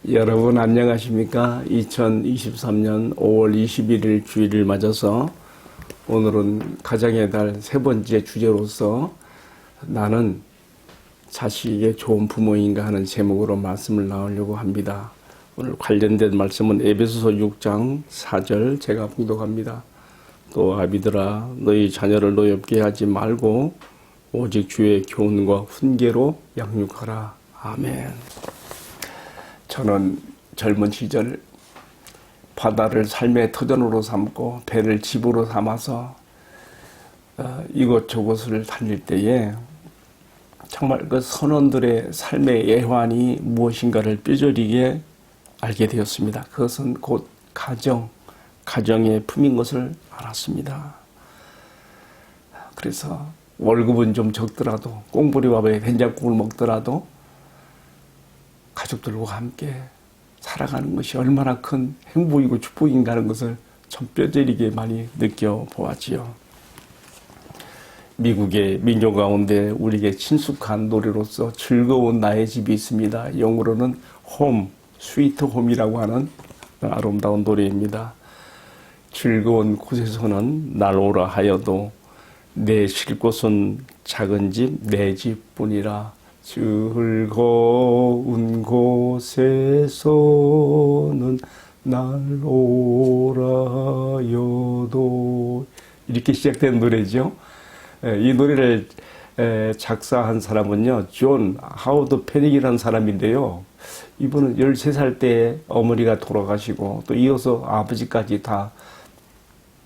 여러분 안녕하십니까? 2023년 5월 21일 주일을 맞아서 오늘은 가정의 달 세 번째 주제로서 나는 자식에게 좋은 부모인가 하는 제목으로 말씀을 나누려고 합니다. 오늘 관련된 말씀은 에베소서 6장 4절 제가 봉독합니다. 또 아비들아 너희 자녀를 노엽게 하지 말고 오직 주의 교훈과 훈계로 양육하라. 아멘. 저는 젊은 시절 바다를 삶의 터전으로 삼고 배를 집으로 삼아서 이곳저곳을 달릴 때에 정말 그 선원들의 삶의 애환이 무엇인가를 뼈저리게 알게 되었습니다. 그것은 곧 가정의 품인 것을 알았습니다. 그래서 월급은 좀 적더라도 꽁보리밥에 된장국을 먹더라도 가족들과 함께 살아가는 것이 얼마나 큰 행복이고 축복인가 하는 것을 좀 뼈저리게 많이 느껴보았지요. 미국의 민요 가운데 우리에게 친숙한 노래로서 즐거운 나의 집이 있습니다. 영어로는 홈, 스위트 홈이라고 하는 아름다운 노래입니다. 즐거운 곳에서는 날 오라 하여도 내 쉴 곳은 작은 집, 내 집뿐이라. 즐거운 곳에서는 날 오라여도 이렇게 시작된 노래죠. 이 노래를 작사한 사람은요 존 하워드 페닉이라는 사람인데요. 이분은 13살 때 어머니가 돌아가시고 또 이어서 아버지까지 다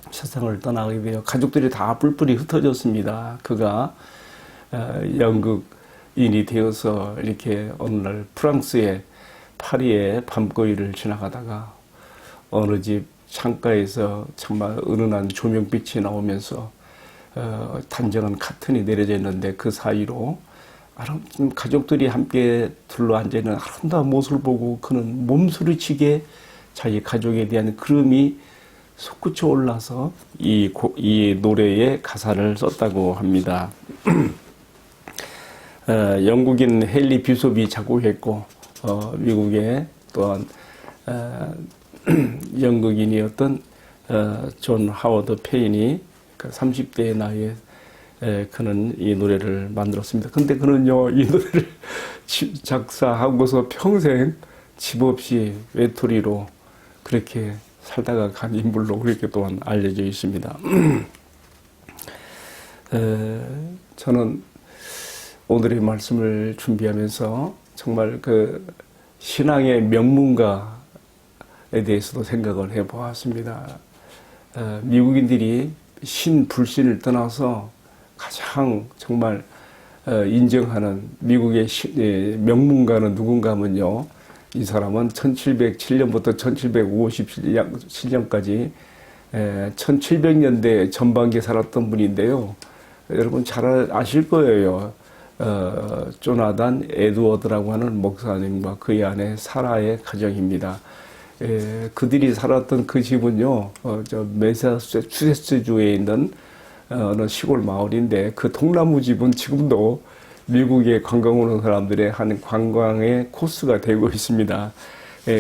세상을 떠나게 되어 가족들이 다 뿔뿔이 흩어졌습니다. 그가 영국인이 되어서 이렇게 어느 날 프랑스의 파리의 밤거리를 지나가다가 어느 집 창가에서 정말 은은한 조명빛이 나오면서 단정한 카튼이 내려져 있는데 그 사이로 가족들이 함께 둘러앉아 있는 아름다운 모습을 보고 그는 몸소리치게 자기 가족에 대한 그름이 솟구쳐 올라서 이 노래의 가사를 썼다고 합니다. 영국인 헨리 비숍이 작곡했고 미국의 또한 영국인이었던 존 하워드 페인이 30대의 나이에 그는 이 노래를 만들었습니다. 근데 그는요 이 노래를 작사하고서 평생 집 없이 외톨이로 그렇게 살다가 간 인물로 그렇게 또한 알려져 있습니다. 저는 오늘의 말씀을 준비하면서 정말 그 신앙의 명문가에 대해서도 생각을 해보았습니다. 미국인들이 신, 불신을 떠나서 가장 정말 인정하는 미국의 명문가는 누군가 하면요. 이 사람은 1707년부터 1757년까지 1700년대 전반기에 살았던 분인데요. 여러분 잘 아실 거예요. 조나단 에드워드라고 하는 목사님과 그의 아내 사라의 가정입니다. 그들이 살았던 그 집은요, 매사추세츠주에 있는 어느 시골 마을인데 그 통나무 집은 지금도 미국에 관광 오는 사람들의 한 관광의 코스가 되고 있습니다.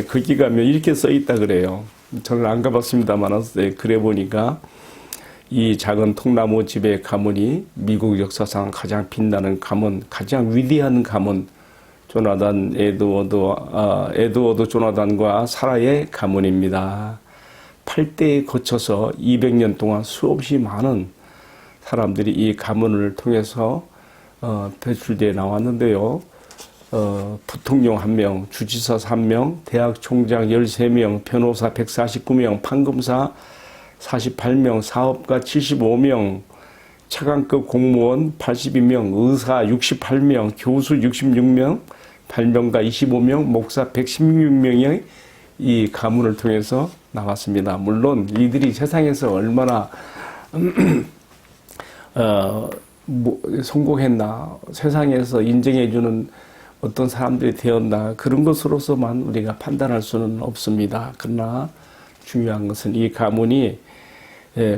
거기 가면 이렇게 써 있다 그래요. 저는 안 가봤습니다만 그래 보니까 이 작은 통나무 집의 가문이 미국 역사상 가장 빛나는 가문, 가장 위대한 가문, 조나단 에드워드 조나단과 사라의 가문입니다. 8대에 거쳐서 200년 동안 수없이 많은 사람들이 이 가문을 통해서 배출되어 나왔는데요. 부통령 1명, 주지사 3명, 대학 총장 13명, 변호사 149명, 판검사 48명, 사업가 75명, 차관급 공무원 82명, 의사 68명, 교수 66명, 발명가 25명, 목사 116명이 이 가문을 통해서 나왔습니다. 물론 이들이 세상에서 얼마나 성공했나, 세상에서 인정해주는 어떤 사람들이 되었나, 그런 것으로서만 우리가 판단할 수는 없습니다. 그러나 중요한 것은 이 가문이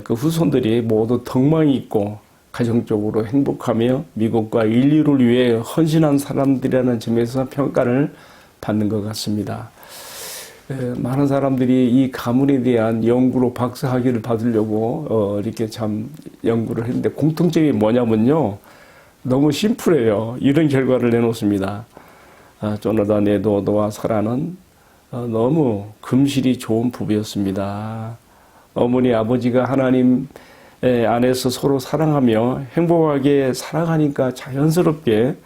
그 후손들이 모두 덕망이 있고 가정적으로 행복하며 미국과 인류를 위해 헌신한 사람들이라는 점에서 평가를 받는 것 같습니다. 많은 사람들이 이 가문에 대한 연구로 박사학위를 받으려고 이렇게 참 연구를 했는데 공통점이 뭐냐면요. 너무 심플해요. 이런 결과를 내놓습니다. 조나단 에드워드와 사라는 너무 금실이 좋은 부부였습니다. 어머니 아버지가 하나님 안에서 서로 사랑하며 행복하게 살아가니까 자연스럽게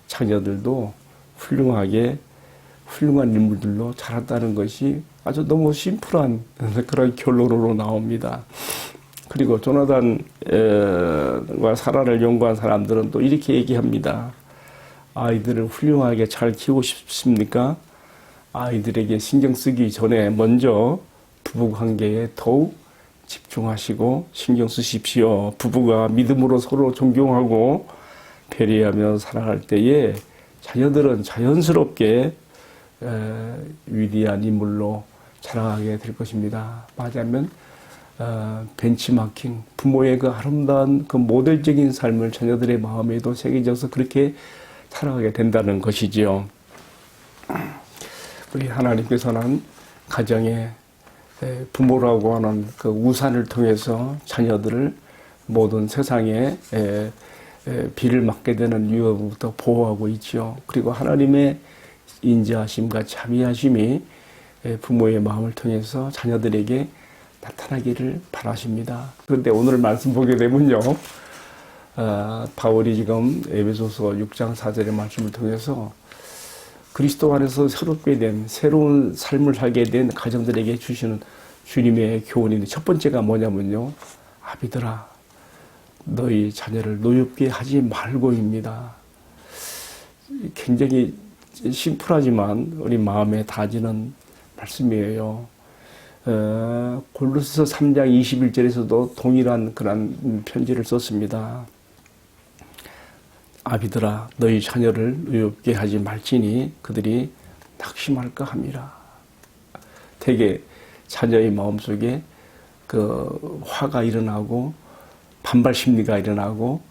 자녀들도 훌륭한 인물들로 자랐다는 것이 아주 너무 심플한 그런 결론으로 나옵니다. 그리고 조나단과 사라를 연구한 사람들은 또 이렇게 얘기합니다. 아이들을 훌륭하게 잘 키우고 싶습니까? 아이들에게 신경 쓰기 전에 먼저 부부관계에 더욱 집중하시고 신경 쓰십시오. 부부가 믿음으로 서로 존경하고 배려하며 살아갈 때에 자녀들은 자연스럽게 위대한 인물로 자라가게 될 것입니다. 말하자면 벤치마킹, 부모의 그 아름다운 그 모델적인 삶을 자녀들의 마음에도 새겨져서 그렇게 살아가게 된다는 것이지요. 우리 하나님께서는 가정에 부모라고 하는 그 우산을 통해서 자녀들을 모든 세상에 비를 맞게 되는 위협부터 보호하고 있지요. 그리고 하나님의 인자하심과 자비하심이 부모의 마음을 통해서 자녀들에게 나타나기를 바라십니다. 그런데 오늘 말씀 보게 되면요. 바울이 지금 에베소서 6장 4절의 말씀을 통해서 그리스도 안에서 새롭게 된 새로운 삶을 살게 된 가정들에게 주시는 주님의 교훈인데 첫 번째가 뭐냐면요. 아비들아 너희 자녀를 노엽게 하지 말고입니다. 굉장히 심플하지만 우리 마음에 다지는 말씀이에요. 골로새서 3장 21절에서도 동일한 그런 편지를 썼습니다. 아비들아 너희 자녀를 의롭게 하지 말지니 그들이 낙심할까 함이라. 되게 자녀의 마음속에 그 화가 일어나고 반발 심리가 일어나고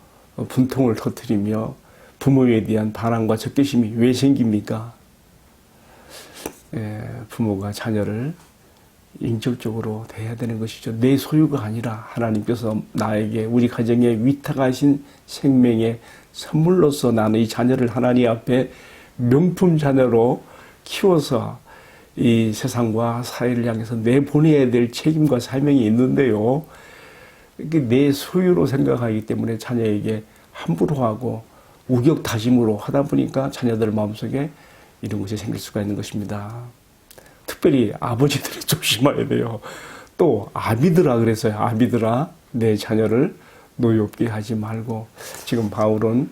분통을 터뜨리며 부모에 대한 반항과 적개심이 왜 생깁니까? 부모가 자녀를 인격적으로 대해야 되는 것이죠. 내 소유가 아니라 하나님께서 나에게 우리 가정에 위탁하신 생명의 선물로서 나는 이 자녀를 하나님 앞에 명품 자녀로 키워서 이 세상과 사회를 향해서 내보내야 될 책임과 사명이 있는데요. 내 소유로 생각하기 때문에 자녀에게 함부로 하고 우격다짐으로 하다 보니까 자녀들 마음속에 이런 것이 생길 수가 있는 것입니다. 특별히 아버지들이 조심해야 돼요. 또 아비들아 그래서요. 아비들아 내 자녀를 노엽게 하지 말고. 지금 바울은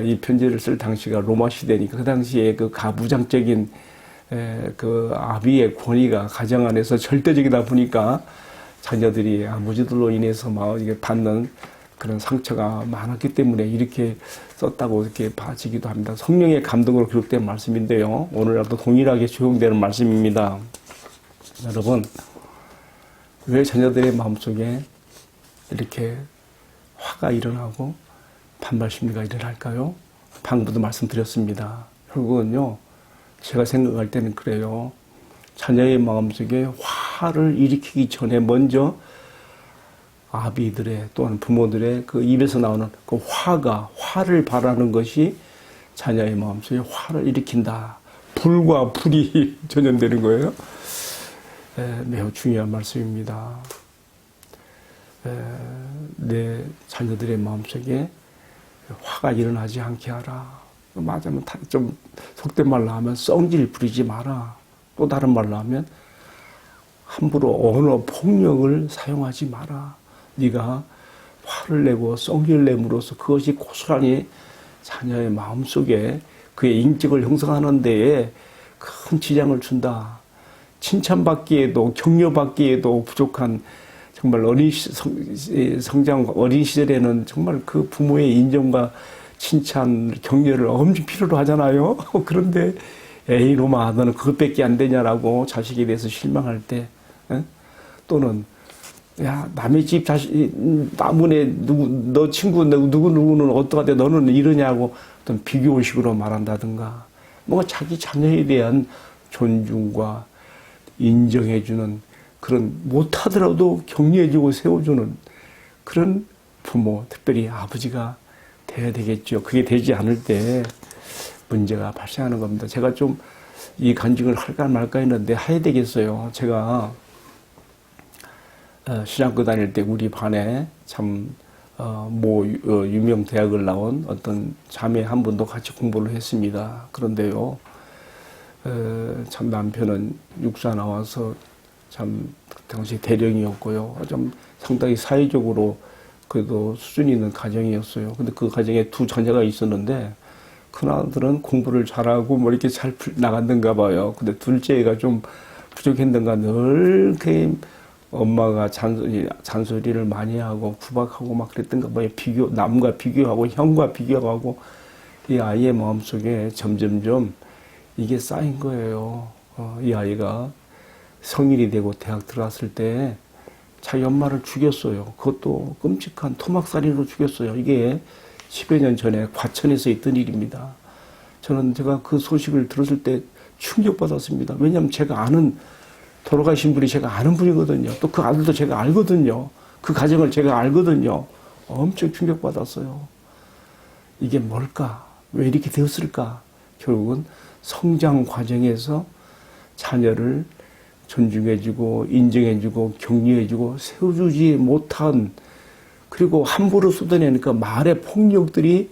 이 편지를 쓸 당시가 로마 시대니까 그 당시에 그 가부장적인 그 아비의 권위가 가정 안에서 절대적이다 보니까 자녀들이 아버지들로 인해서 막 이게 받는 그런 상처가 많았기 때문에 이렇게 썼다고 이렇게 봐지기도 합니다. 성령의 감동으로 기록된 말씀인데요. 오늘날도 동일하게 적용되는 말씀입니다. 여러분, 왜 자녀들의 마음속에 이렇게 화가 일어나고 반발 심리가 일어날까요? 방금도 말씀드렸습니다. 결국은요, 제가 생각할 때는 그래요. 자녀의 마음속에 화를 일으키기 전에 먼저 아비들의 또는 부모들의 그 입에서 나오는 그 화를 바라는 것이 자녀의 마음속에 화를 일으킨다. 불과 불이 전염되는 거예요. 매우 중요한 말씀입니다. 내 자녀들의 마음속에 화가 일어나지 않게 하라. 맞으면 좀 속된 말로 하면 썽질 부리지 마라. 또 다른 말로 하면 함부로 언어 폭력을 사용하지 마라. 네가 화를 내고 썽질 내므로써 그것이 고스란히 자녀의 마음속에 그의 인격을 형성하는 데에 큰 지장을 준다. 칭찬받기에도 격려받기에도 부족한 정말 어린 시절에는 정말 그 부모의 인정과 칭찬, 격려를 엄청 필요로 하잖아요. 그런데 에이 놈아 너는 그것밖에 안 되냐라고 자식에 대해서 실망할 때 또는 야 남의 집 자식 나무네 너 친구 누구는 어떠한데 너는 이러냐고 어떤 비교식으로 말한다든가 뭔가 자기 자녀에 대한 존중과 인정해주는 그런 못하더라도 격려해주고 세워주는 그런 부모, 특별히 아버지가 돼야 되겠죠. 그게 되지 않을 때 문제가 발생하는 겁니다. 제가 좀 이 간증을 할까 말까 했는데 해야 되겠어요. 제가 신학교 다닐 때 우리 반에 참 유명 대학을 나온 어떤 자매 한 분도 같이 공부를 했습니다. 그런데요, 참 남편은 육사 나와서 참 당시 대령이었고요. 좀 상당히 사회적으로 그래도 수준이 있는 가정이었어요. 근데 그 가정에 두 자녀가 있었는데 큰아들은 공부를 잘하고 뭐 이렇게 잘 나갔는가 봐요. 근데 둘째가 좀 부족했는가 늘 그 엄마가 잔소리를 많이 하고 구박하고 막 그랬던가 봐요. 남과 비교하고 형과 비교하고 이 아이의 마음속에 점점점 이게 쌓인 거예요. 이 아이가 성인이 되고 대학 들어갔을 때 자기 엄마를 죽였어요. 그것도 끔찍한 토막살인으로 죽였어요. 이게 10여 년 전에 과천에서 있던 일입니다. 제가 그 소식을 들었을 때 충격받았습니다. 왜냐하면 돌아가신 분이 제가 아는 분이거든요. 또 그 아들도 제가 알거든요. 그 가정을 제가 알거든요. 엄청 충격받았어요. 이게 뭘까? 왜 이렇게 되었을까? 결국은 성장 과정에서 자녀를 존중해주고 인정해주고 격려해주고 세워주지 못한, 그리고 함부로 쏟아내니까 말의 폭력들이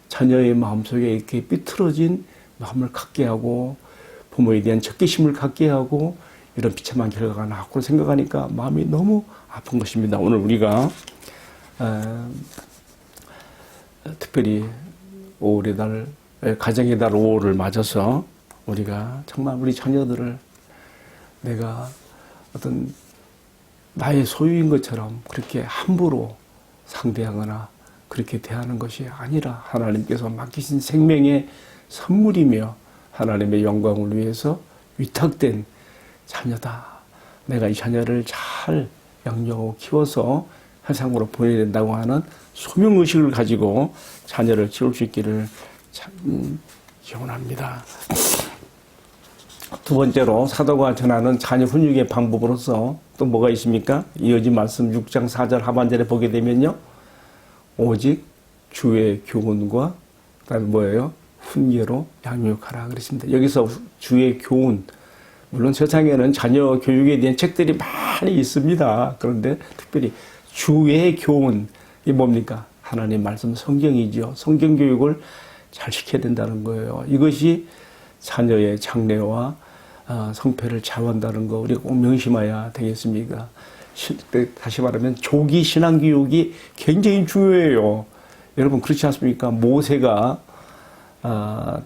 자녀의 마음속에 이렇게 삐뚤어진 마음을 갖게 하고 부모에 대한 적개심을 갖게 하고 이런 비참한 결과가 나왔고 생각하니까 마음이 너무 아픈 것입니다. 오늘 우리가 특별히 5월의 달, 가정의 달 5월을 맞아서 우리가 정말 우리 자녀들을 내가 어떤 나의 소유인 것처럼 그렇게 함부로 상대하거나 그렇게 대하는 것이 아니라 하나님께서 맡기신 생명의 선물이며 하나님의 영광을 위해서 위탁된 자녀다. 내가 이 자녀를 잘 양육하고 키워서 세상으로 보내야 된다고 하는 소명의식을 가지고 자녀를 키울 수 있기를 기원합니다. 두 번째로 사도가 전하는 자녀 훈육의 방법으로서 또 뭐가 있습니까? 이어진 말씀 6장 4절 하반절에 보게 되면요. 오직 주의 교훈과 그다음에 뭐예요? 훈계로 양육하라 그랬습니다. 여기서 주의 교훈, 물론 세상에는 자녀 교육에 대한 책들이 많이 있습니다. 그런데 특별히 주의 교훈, 이 뭡니까? 하나님 말씀 성경이죠. 성경 교육을 잘 시켜야 된다는 거예요. 이것이 자녀의 장래와 성패를 좌우한다는 거 우리가 꼭 명심해야 되겠습니까? 다시 말하면 조기 신앙교육이 굉장히 중요해요. 여러분 그렇지 않습니까? 모세가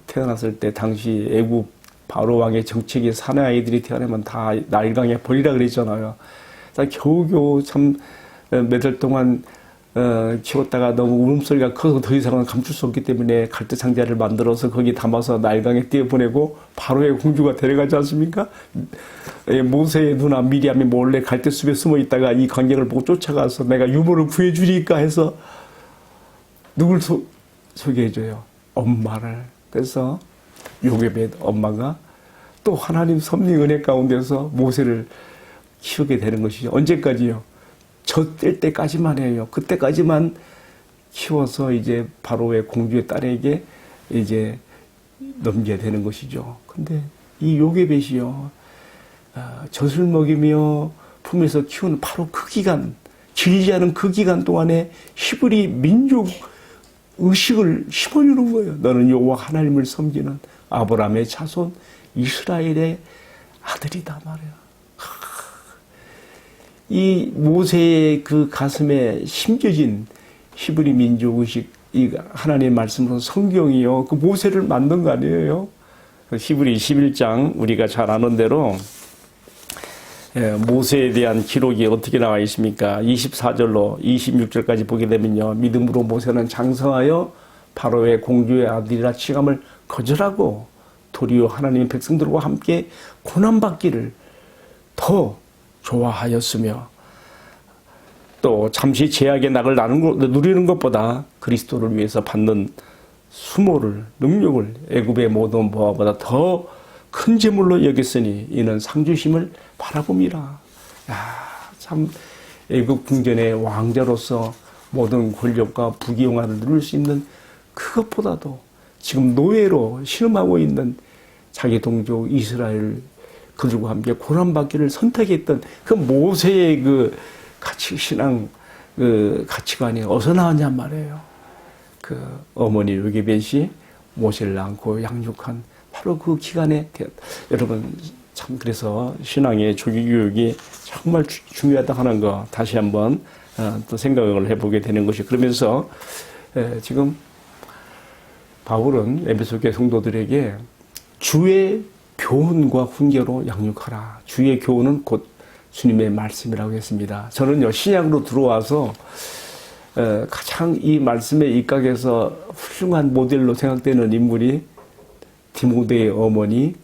태어났을 때 당시 애굽 바로 왕의 정책에 사내 아이들이 태어나면 다 나일강에 버리라 그랬잖아요. 겨우겨우 참 몇 달 동안 키웠다가 너무 울음소리가 커서 더 이상은 감출 수 없기 때문에 갈대 상자를 만들어서 거기 담아서 나일강에 띄어보내고 바로의 공주가 데려가지 않습니까? 모세의 누나 미리암이 몰래 갈대숲에 숨어 있다가 이 광경을 보고 쫓아가서 내가 유모를 구해주리까 해서 누굴 소개해줘요? 엄마를. 그래서 요셉의 엄마가 또 하나님 섭리 은혜 가운데서 모세를 키우게 되는 것이죠. 언제까지요? 저 뗄 때까지만 해요. 그때까지만 키워서 이제 바로의 공주의 딸에게 이제 넘겨야 되는 것이죠. 근데 이 요게벳이요, 젖을 먹이며 품에서 키우는 바로 그 기간, 길지 않은 그 기간 동안에 히브리 민족 의식을 심어주는 거예요. 너는 여호와 하나님을 섬기는 아브라함의 자손 이스라엘의 아들이다 말이야. 이 모세의 그 가슴에 심겨진 히브리 민족의식, 이 하나님의 말씀으로 성경이요, 그 모세를 만든 거 아니에요? 히브리 11장 우리가 잘 아는 대로 모세에 대한 기록이 어떻게 나와 있습니까? 24절로 26절까지 보게 되면요, 믿음으로 모세는 장성하여 바로의 공주의 아들이라 칭함을 거절하고 도리어 하나님의 백성들과 함께 고난받기를 더 좋아하였으며 또 잠시 제약의 낙을 누리는 것보다 그리스도를 위해서 받는 수모를, 능력을 애굽의 모든 보화보다 더 큰 재물로 여겼으니 이는 상주심을 바라봅니다. 참 애국 궁전의 왕자로서 모든 권력과 부귀영화를 누릴 수 있는 그것보다도 지금 노예로 신음하고 있는 자기 동족 이스라엘 그들과 함께 고난받기를 선택했던 그 모세의 그 신앙 그 가치관이 어디서 나왔냔 말이에요. 그 어머니 요게벳이 모세를 안고 양육한 바로 그 기간에 여러분 참 그래서 신앙의 조기 교육이 정말 중요하다 하는 거 다시 한번 또 생각을 해보게 되는 것이 그러면서 지금 바울은 에베소 교회 성도들에게 주의 교훈과 훈계로 양육하라. 주의 교훈은 곧 주님의 말씀이라고 했습니다. 저는요 신약으로 들어와서 가장 이 말씀의 입각에서 훌륭한 모델로 생각되는 인물이 디모데의 어머니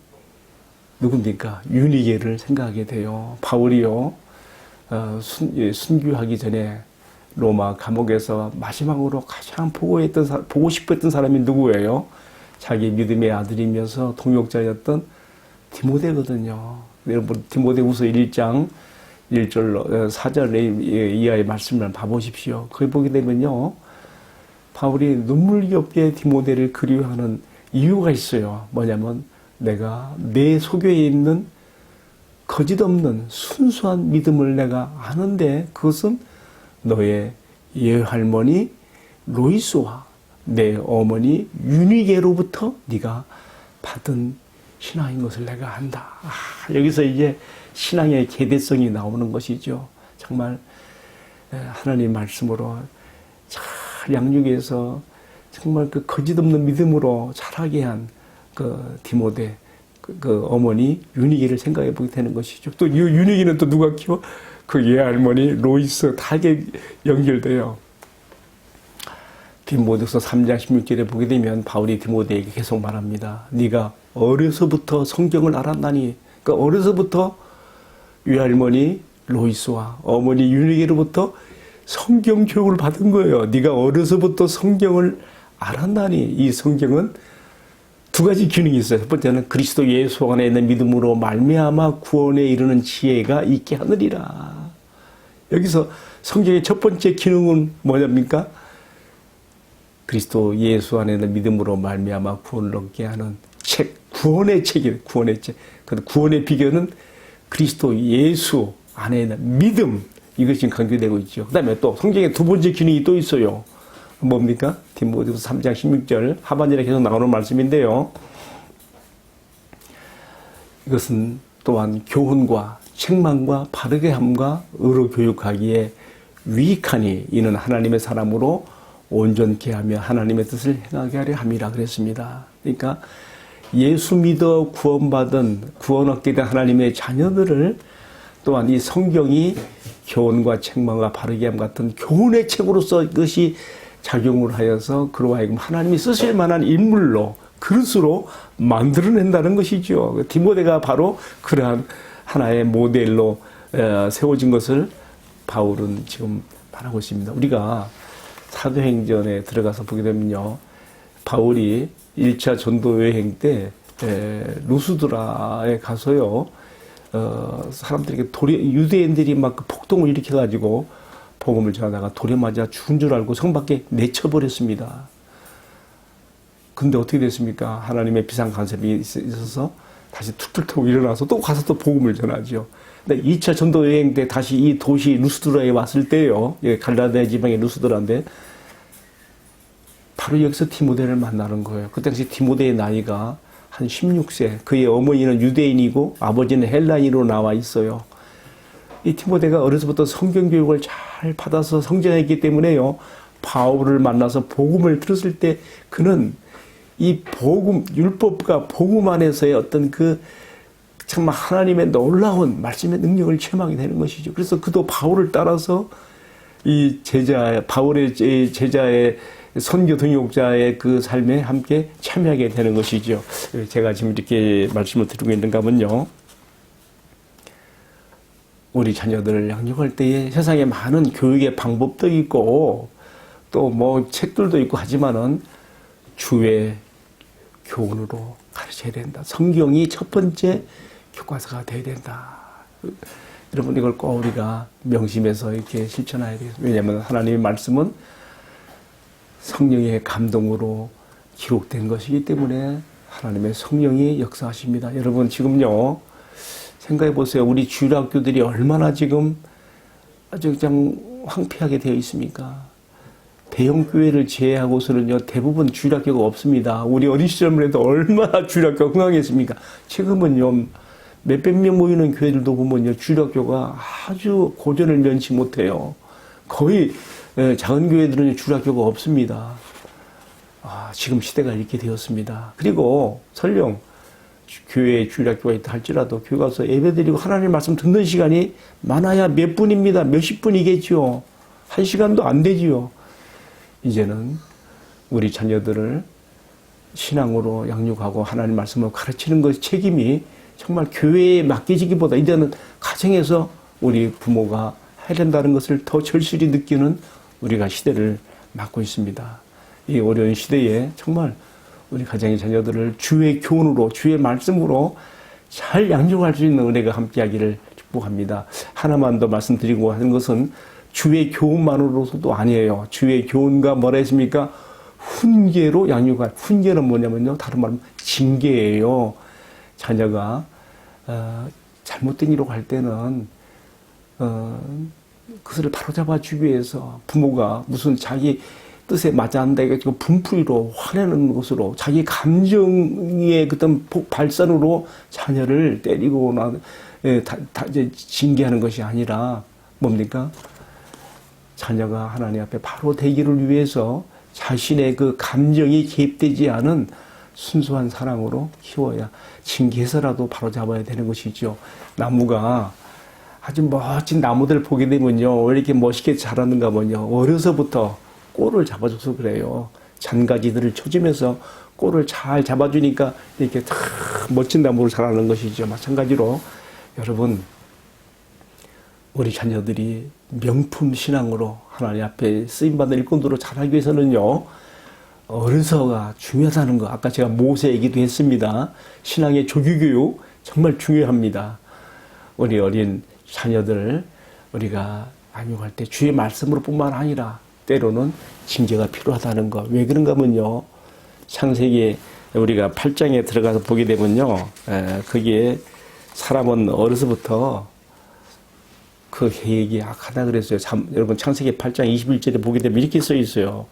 누굽니까? 유니게를 생각하게 돼요. 바울이요 순교하기 전에 로마 감옥에서 마지막으로 가장 보고 싶었던 사람이 누구예요? 자기 믿음의 아들이면서 동역자였던 디모데거든요. 여러분 디모데후서 1장 1절 4절 이하의 말씀을 봐보십시오. 거기 보게 되면요 바울이 눈물겹게 디모데를 그리워하는 이유가 있어요. 뭐냐면 내가 내 소교에 있는 거짓없는 순수한 믿음을 내가 아는데 그것은 너의 예할머니 로이스와 내 어머니 유니게로부터 네가 받은 신앙인 것을 내가 안다. 여기서 이제 신앙의 계대성이 나오는 것이죠. 정말 하나님 말씀으로 잘 양육해서 정말 그 거짓없는 믿음으로 자라게 한 그 디모데 그 어머니 유니게를 생각해 보게 되는 것이죠. 또 이 유니게는 또 누가 키워? 그 예할머니 로이스 다 연결돼요. 디모데후서 3장 16절에 보게 되면 바울이 디모데에게 계속 말합니다. 네가 어려서부터 성경을 알았나니 그러니까 어려서부터 외할머니 로이스와 어머니 유니게로부터 성경 교육을 받은 거예요. 네가 어려서부터 성경을 알았나니 이 성경은 두 가지 기능이 있어요. 첫 번째는 그리스도 예수 안에 있는 믿음으로 말미암아 구원에 이르는 지혜가 있게 하느니라. 여기서 성경의 첫 번째 기능은 뭐냐입니까? 그리스도 예수 안에 있는 믿음으로 말미암아 구원을 얻게 하는 책, 구원의 책이에요. 구원의 책. 그 구원의 비결은 그리스도 예수 안에 있는 믿음, 이것이 지금 강조되고 있죠. 그 다음에 또 성경에 두 번째 기능이 또 있어요. 뭡니까? 디모데후서 3장 16절 하반절에 계속 나오는 말씀인데요. 이것은 또한 교훈과 책망과 바르게 함과 의로 교육하기에 유익하니 이는 하나님의 사람으로 온전케 하며 하나님의 뜻을 행하게 하려 함이라 그랬습니다. 그러니까 예수 믿어 구원받은 구원 얻게 된 하나님의 자녀들을 또한 이 성경이 교훈과 책망과 바르게 함 같은 교훈의 책으로서 이것이 작용을 하여서 그로 하여금 하나님이 쓰실 만한 인물로 그릇으로 만들어낸다는 것이죠. 디모데가 바로 그러한 하나의 모델로 세워진 것을 바울은 지금 말하고 있습니다. 우리가 사도행전에 들어가서 보게 되면요. 바울이 1차 전도 여행 때 루스드라에 가서요. 사람들에게 유대인들이 막 폭동을 일으켜가지고 복음을 전하다가 돌에 맞아 죽은 줄 알고 성 밖에 내쳐버렸습니다. 근데 어떻게 됐습니까? 하나님의 비상간섭이 있어서 다시 툭툭 털고 일어나서 또 가서 또 복음을 전하죠. 근데 2차 전도 여행 때 다시 이 도시 루스드라에 왔을 때요. 갈라디아 지방의 루스드라인데 바로 여기서 디모데를 만나는 거예요. 그 당시 디모데의 나이가 한 16세. 그의 어머니는 유대인이고 아버지는 헬라인으로 나와 있어요. 이 디모데가 어려서부터 성경 교육을 잘 받아서 성장했기 때문에요. 바울을 만나서 복음을 들었을 때 그는 이 복음, 율법과 복음 안에서의 어떤 그 정말 하나님의 놀라운 말씀의 능력을 체험하게 되는 것이죠. 그래서 그도 바울을 따라서 이 바울의 제자의 선교 동역자의 그 삶에 함께 참여하게 되는 것이죠. 제가 지금 이렇게 말씀을 드리고 있는가 하면요. 우리 자녀들을 양육할 때에 세상에 많은 교육의 방법도 있고 또 뭐 책들도 있고 하지만은 주의 교훈으로 가르쳐 하셔야 된다. 성경이 첫 번째 교과서가 돼야 된다. 여러분 이걸 꼭 우리가 명심해서 이렇게 실천해야 되겠습니다. 왜냐하면 하나님의 말씀은 성령의 감동으로 기록된 것이기 때문에 하나님의 성령이 역사하십니다. 여러분 지금요 생각해 보세요. 우리 주일학교들이 얼마나 지금 아주 그냥 황폐하게 되어 있습니까? 대형 교회를 제외하고서는요 대부분 주일학교가 없습니다. 우리 어린 시절만 해도 얼마나 주일학교가 흥황했습니까? 지금은요 몇백 명 모이는 교회들도 보면요 주일학교가 아주 고전을 면치 못해요. 거의 작은 교회들은 주일학교가 없습니다. 지금 시대가 이렇게 되었습니다. 그리고 설령 교회에 주일학교가 있다 할지라도 교회 가서 예배드리고 하나님 말씀 듣는 시간이 많아야 몇 분입니다. 몇십 분이겠죠. 한 시간도 안 되지요. 이제는 우리 자녀들을 신앙으로 양육하고 하나님 말씀을 가르치는 것 책임이 정말 교회에 맡겨지기보다 이제는 가정에서 우리 부모가 해야 된다는 것을 더 절실히 느끼는 우리가 시대를 맞고 있습니다. 이 어려운 시대에 정말 우리 가정의 자녀들을 주의 교훈으로 주의 말씀으로 잘 양육할 수 있는 은혜가 함께하기를 축복합니다. 하나만 더 말씀드리고 하는 것은 주의 교훈만으로서도 아니에요. 주의 교훈과 뭐라 했습니까? 훈계로 양육할. 훈계는 뭐냐면요. 다른 말로 징계예요. 자녀가 잘못된 일로 갈 때는 그것을 바로잡아 주기 위해서 부모가 무슨 자기 뜻에 맞지 않는다 해가지고 분풀이로 화내는 것으로 자기 감정의 어떤 발산으로 자녀를 때리거나 징계하는 것이 아니라 뭡니까? 자녀가 하나님 앞에 바로 되기를 위해서 자신의 그 감정이 개입되지 않은 순수한 사랑으로 키워야 징계해서라도 바로 잡아야 되는 것이죠. 나무가 아주 멋진 나무들 보게 되면요. 왜 이렇게 멋있게 자라는가 하면요. 어려서부터 꼴을 잡아줘서 그래요. 잔가지들을 쳐주면서 꼴을 잘 잡아주니까 이렇게 다 멋진 나무로 자라는 것이죠. 마찬가지로 여러분 우리 자녀들이 명품 신앙으로 하나님 앞에 쓰임받는 일꾼으로 자라기 위해서는요. 어려서가 중요하다는 거. 아까 제가 모세 얘기도 했습니다. 신앙의 조기교육 정말 중요합니다. 우리 어린 자녀들 우리가 양육할 때 주의 말씀으로 뿐만 아니라 때로는 징계가 필요하다는 거. 왜 그런가 하면요. 창세기 우리가 8장에 들어가서 보게 되면요. 거기에 사람은 어려서부터 그 계획이 악하다 그랬어요. 여러분 창세기 8장 21절에 보게 되면 이렇게 써 있어요.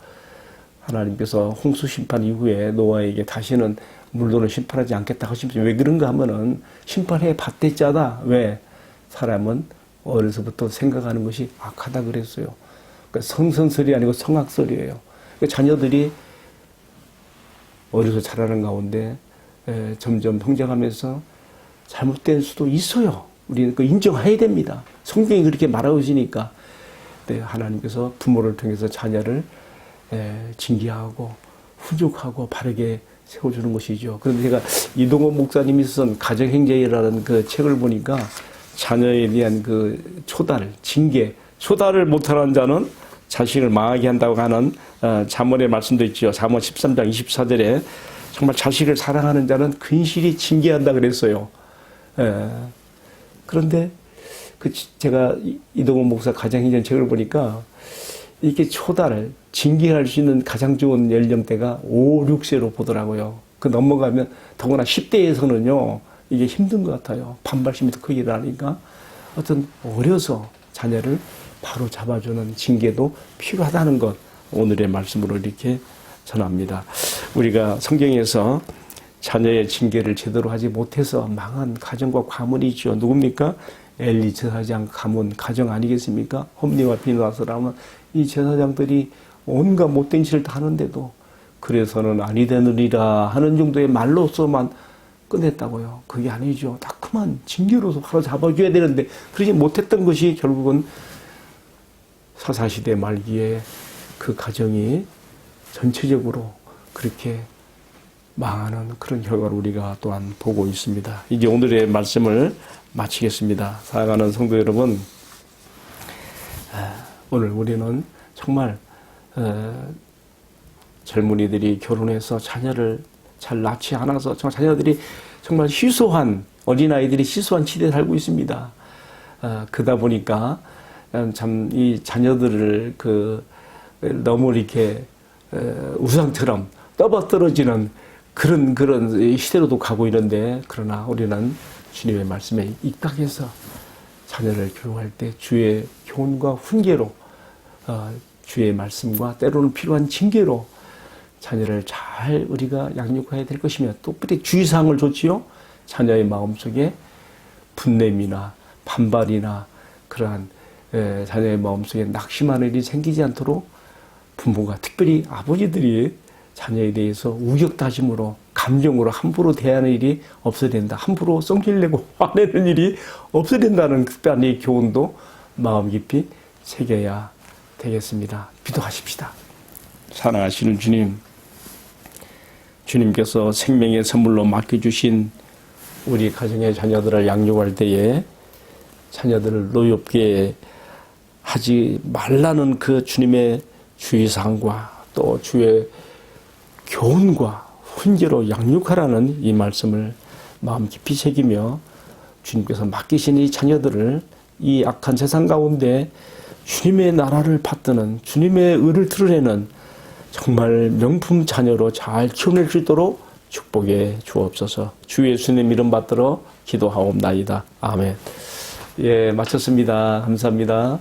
하나님께서 홍수 심판 이후에 노아에게 다시는 물로는 심판하지 않겠다 하시면서 왜 그런가 하면은 심판해 받댔자다. 왜? 사람은 어려서부터 생각하는 것이 악하다 그랬어요. 그러니까 성선설이 아니고 성악설이에요. 그러니까 자녀들이 어려서 자라는 가운데 점점 성장하면서 잘못된 수도 있어요. 우리는 그 인정해야 됩니다. 성경이 그렇게 말하고 있으니까. 네, 하나님께서 부모를 통해서 자녀를 징계하고 훈육하고 바르게 세워주는 것이죠. 그런데 제가 이동원 목사님이 쓴 가정행제라는 그 책을 보니까 자녀에 대한 그 초달, 징계, 초달을 못하는 자는 자식을 망하게 한다고 하는 잠언의 말씀도 있죠. 잠언 13장 24절에 정말 자식을 사랑하는 자는 근실히 징계한다 그랬어요. 그런데 제가 이동원 목사 가정행전 책을 보니까 이렇게 초달을 징계할 수 있는 가장 좋은 연령대가 5, 6세로 보더라고요. 그 넘어가면 더구나 10대에서는요. 이게 힘든 것 같아요. 반발심이 더 크게 나니까. 어떤 어려서 자녀를 바로 잡아주는 징계도 필요하다는 것 오늘의 말씀으로 이렇게 전합니다. 우리가 성경에서 자녀의 징계를 제대로 하지 못해서 망한 가정과 가문이 있죠. 누굽니까? 엘리 제사장 가문 가정 아니겠습니까? 홈리와 비누아스라면 이 제사장들이 온갖 못된 짓을 다 하는데도 그래서는 아니 되느니라 하는 정도의 말로서만 끝냈다고요. 그게 아니죠. 따끔한 징계로서 바로 잡아줘야 되는데 그러지 못했던 것이 결국은 사사시대 말기에 그 가정이 전체적으로 그렇게 망하는 그런 결과를 우리가 또한 보고 있습니다. 이제 오늘의 말씀을 마치겠습니다. 사랑하는 성도 여러분, 오늘 우리는 정말 젊은이들이 결혼해서 자녀를 잘 낳지 않아서 정말 자녀들이 정말 희소한 어린아이들이 희소한 시대에 살고 있습니다. 그러다 보니까 참 이 자녀들을 너무 이렇게 우상처럼 떠받들어지는 그런 시대로도 가고 있는데, 그러나 우리는 주님의 말씀에 입각해서 자녀를 교육할 때 주의 교훈과 훈계로, 주의 말씀과 때로는 필요한 징계로 자녀를 잘 우리가 양육해야 될 것이며, 또 특히 주의사항을 줬지요. 자녀의 마음속에 분냄이나 반발이나 그러한 자녀의 마음속에 낙심하는 일이 생기지 않도록 부모가, 특별히 아버지들이 자녀에 대해서 우격다짐으로 감정으로 함부로 대하는 일이 없어야 된다. 함부로 성질내고 화내는 일이 없어야 된다는 특별한 교훈도 마음 깊이 새겨야 되겠습니다. 기도하십시다. 사랑하시는 주님, 주님께서 생명의 선물로 맡겨주신 우리 가정의 자녀들을 양육할 때에 자녀들을 노엽게 하지 말라는 그 주님의 주의사항과 또 주의 교훈과 훈계로 양육하라는 이 말씀을 마음 깊이 새기며, 주님께서 맡기신 이 자녀들을 이 악한 세상 가운데 주님의 나라를 받드는, 주님의 의를 드러내는 정말 명품 자녀로 잘 키워낼 수 있도록 축복해 주옵소서. 주 예수님 이름 받들어 기도하옵나이다. 아멘. 예, 마쳤습니다. 감사합니다.